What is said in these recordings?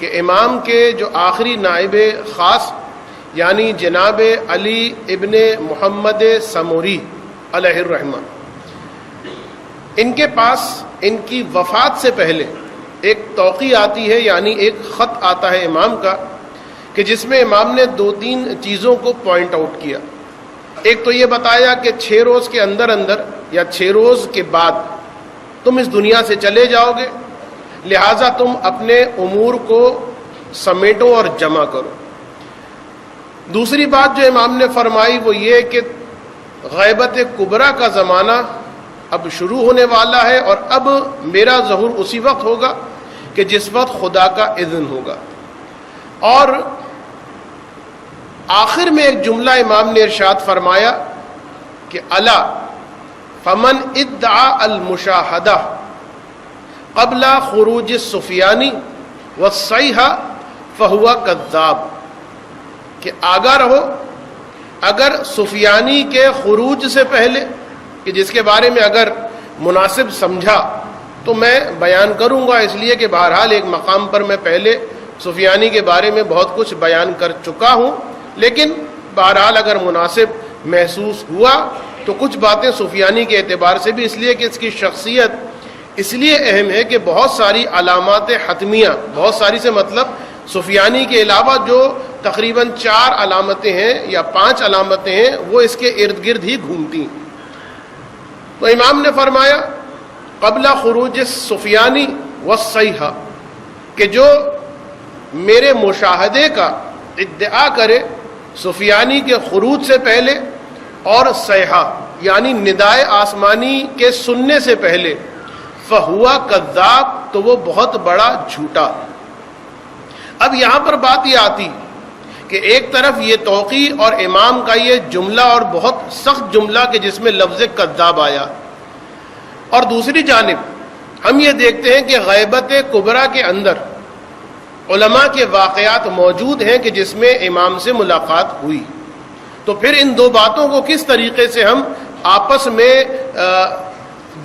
کہ امام کے جو آخری نائب خاص یعنی جناب علی ابن محمد سموری علیہ الرحمہ، ان کے پاس ان کی وفات سے پہلے ایک توقیع آتی ہے، یعنی ایک خط آتا ہے امام کا، کہ جس میں امام نے 2-3 چیزوں کو پوائنٹ آؤٹ کیا۔ ایک تو یہ بتایا کہ 6 روز کے اندر یا 6 روز کے بعد تم اس دنیا سے چلے جاؤ گے، لہٰذا تم اپنے امور کو سمیٹو اور جمع کرو۔ دوسری بات جو امام نے فرمائی وہ یہ کہ غیبت کبریٰ کا زمانہ اب شروع ہونے والا ہے، اور اب میرا ظہور اسی وقت ہوگا کہ جس وقت خدا کا اذن ہوگا۔ اور آخر میں ایک جملہ امام نے ارشاد فرمایا کہ الا فمن ادعا المشاہدہ قبل خروج السفیانی والصیحہ فہو کذاب، کہ آگاہ رہو، اگر سفیانی کے خروج سے پہلے، کہ جس کے بارے میں اگر مناسب سمجھا تو میں بیان کروں گا، اس لیے کہ بہرحال ایک مقام پر میں پہلے سفیانی کے بارے میں بہت کچھ بیان کر چکا ہوں، لیکن بہرحال اگر مناسب محسوس ہوا تو کچھ باتیں سفیانی کے اعتبار سے بھی، اس لیے کہ اس کی شخصیت اس لیے اہم ہے کہ بہت ساری علامات حتمیہ، بہت ساری سے مطلب سفیانی کے علاوہ جو تقریباً 4 علامتیں ہیں یا 5 علامتیں ہیں وہ اس کے ارد گرد ہی گھومتی ہیں۔ تو امام نے فرمایا قبل خروج سفیانی والصیحہ، کہ جو میرے مشاہدے کا ادعا کرے سفیانی کے خروج سے پہلے اور صیحہ یعنی ندائے آسمانی کے سننے سے پہلے، فہوا کذاب، تو وہ بہت بڑا جھوٹا۔ اب یہاں پر بات یہ آتی کہ ایک طرف یہ توقیع اور امام کا یہ جملہ اور بہت سخت جملہ کہ جس میں لفظ کذاب آیا، اور دوسری جانب ہم یہ دیکھتے ہیں کہ غیبت کبریٰ کے اندر علماء کے واقعات موجود ہیں کہ جس میں امام سے ملاقات ہوئی۔ تو پھر ان 2 باتوں کو کس طریقے سے ہم آپس میں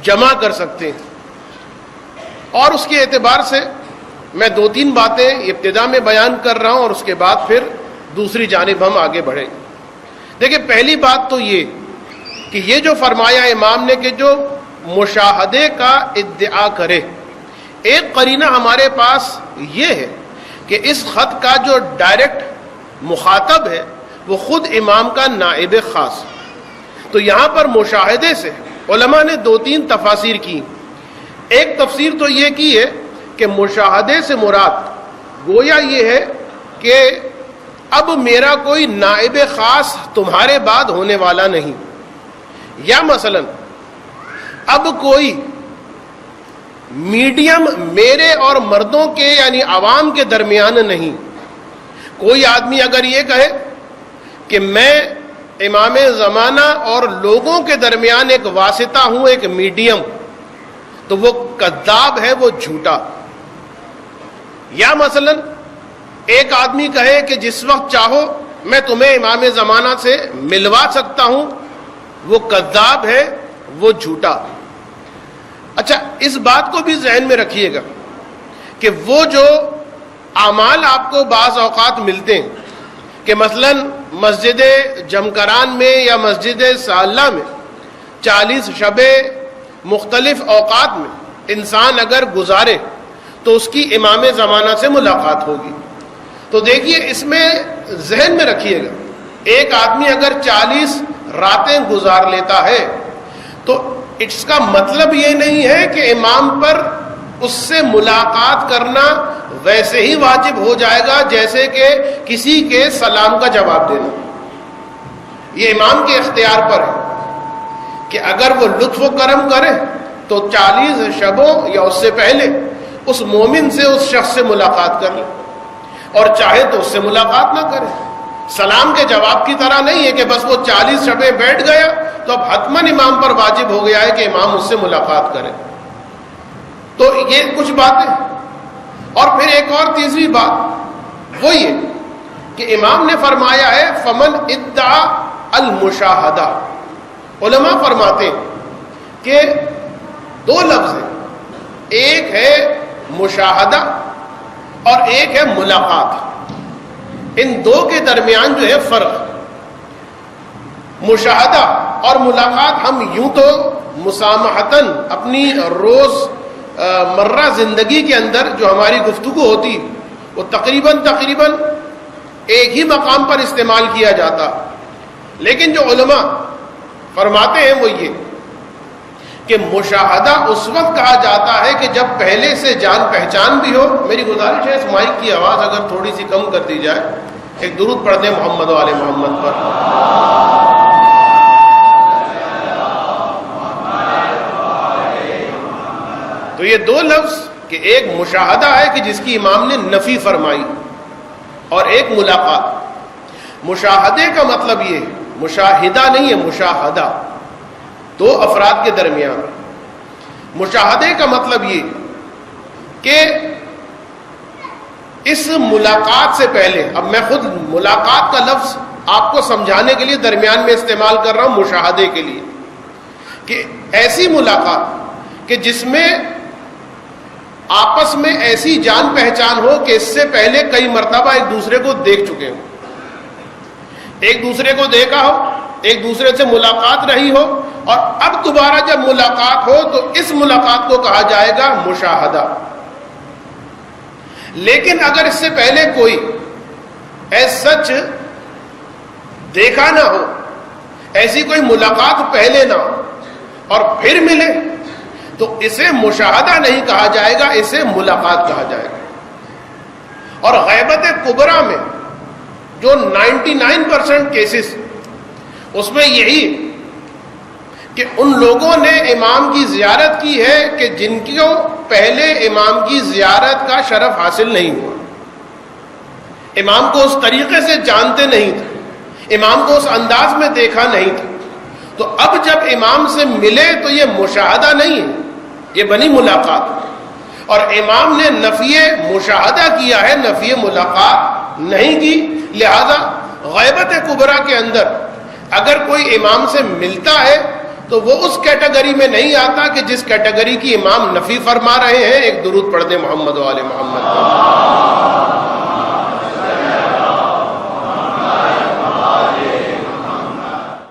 جمع کر سکتے ہیں، اور اس کے اعتبار سے میں 2-3 باتیں ابتدا میں بیان کر رہا ہوں اور اس کے بعد پھر دوسری جانب ہم آگے بڑھیں۔ دیکھیں، پہلی بات تو یہ کہ یہ جو فرمایا امام نے کہ جو مشاہدے کا ادعا کرے، ایک قرینہ ہمارے پاس یہ ہے کہ اس خط کا جو ڈائریکٹ مخاطب ہے وہ خود امام کا نائب خاص۔ تو یہاں پر مشاہدے سے علماء نے 2-3 تفاسیر کی۔ ایک تفسیر تو یہ کی ہے کہ مشاہدے سے مراد گویا یہ ہے کہ اب میرا کوئی نائب خاص تمہارے بعد ہونے والا نہیں، یا مثلا اب کوئی میڈیم میرے اور مردوں کے یعنی عوام کے درمیان نہیں۔ کوئی آدمی اگر یہ کہے کہ میں امام زمانہ اور لوگوں کے درمیان ایک واسطہ ہوں، ایک میڈیم، تو وہ کذاب ہے، وہ جھوٹا۔ یا مثلا ایک آدمی کہے کہ جس وقت چاہو میں تمہیں امام زمانہ سے ملوا سکتا ہوں، وہ کذاب ہے، وہ جھوٹا۔ اچھا، اس بات کو بھی ذہن میں رکھیے گا کہ وہ جو اعمال آپ کو بعض اوقات ملتے ہیں کہ مثلا مسجد جمکران میں یا مسجد سالہ میں 40 شبیں مختلف اوقات میں انسان اگر گزارے تو اس کی امام زمانہ سے ملاقات ہوگی۔ تو دیکھیے، اس میں ذہن میں رکھیے گا، ایک آدمی اگر 40 راتیں گزار لیتا ہے تو اس کا مطلب یہ نہیں ہے کہ امام پر اس سے ملاقات کرنا ویسے ہی واجب ہو جائے گا جیسے کہ کسی کے سلام کا جواب دینا۔ یہ امام کے اختیار پر ہے کہ اگر وہ لطف و کرم کرے تو 40 شبوں یا اس سے پہلے اس مومن سے، اس شخص سے ملاقات کر لے، اور چاہے تو اس سے ملاقات نہ کرے۔ سلام کے جواب کی طرح نہیں ہے کہ بس وہ 40 شبیں بیٹھ گیا تو اب حتماً امام پر واجب ہو گیا ہے کہ امام اس سے ملاقات کرے۔ تو یہ کچھ باتیں، اور پھر ایک اور تیسری بات وہ یہ کہ امام نے فرمایا ہے فمن ادعا المشاہدہ۔ علماء فرماتے ہیں کہ 2 لفظ ہیں، ایک ہے مشاہدہ اور ایک ہے ملاقات. ان دو کے درمیان جو ہے فرق. مشاہدہ اور ملاقات ہم یوں تو مسامحتاً اپنی روز مرہ زندگی کے اندر جو ہماری گفتگو ہوتی وہ تقریباً ایک ہی مقام پر استعمال کیا جاتا. لیکن جو علماء فرماتے ہیں وہ یہ کہ مشاہدہ اس وقت کہا جاتا ہے کہ جب پہلے سے جان پہچان بھی ہو. میری گزارش ہے اس مائک کی آواز اگر تھوڑی سی کم کر دی جائے. ایک درود پڑھ دیں محمد و آل محمد پر. تو یہ دو لفظ کہ ایک مشاہدہ ہے کہ جس کی امام نے نفی فرمائی اور ایک ملاقات. مشاہدے کا مطلب یہ مشاہدہ نہیں ہے, مشاہدہ دو افراد کے درمیان. مشاہدے کا مطلب یہ کہ اس ملاقات سے پہلے, اب میں خود ملاقات کا لفظ آپ کو سمجھانے کے لیے درمیان میں استعمال کر رہا ہوں مشاہدے کے لیے, کہ ایسی ملاقات کہ جس میں آپس میں ایسی جان پہچان ہو کہ اس سے پہلے کئی مرتبہ ایک دوسرے کو دیکھ چکے ہوں, ایک دوسرے کو دیکھا ہو, ایک دوسرے سے ملاقات رہی ہو, اور اب دوبارہ جب ملاقات ہو تو اس ملاقات کو کہا جائے گا مشاہدہ. لیکن اگر اس سے پہلے کوئی سچ دیکھا نہ ہو, ایسی کوئی ملاقات پہلے نہ ہو اور پھر ملے, تو اسے مشاہدہ نہیں کہا جائے گا, اسے ملاقات کہا جائے گا. اور غیبت کبریٰ میں جو 99% کیسز اس میں یہی کہ ان لوگوں نے امام کی زیارت کی ہے کہ جن کو پہلے امام کی زیارت کا شرف حاصل نہیں ہوا, امام کو اس طریقے سے جانتے نہیں تھے, امام کو اس انداز میں دیکھا نہیں تھا. تو اب جب امام سے ملے تو یہ مشاہدہ نہیں ہے, یہ بنی ملاقات. اور امام نے نفی مشاہدہ کیا ہے, نفی ملاقات نہیں کی. لہذا غیبت کبریٰ کے اندر اگر کوئی امام سے ملتا ہے تو وہ اس کیٹیگری میں نہیں آتا کہ جس کیٹیگری کی امام نفی فرما رہے ہیں. ایک درود پڑھ دیں محمد و آل محمد.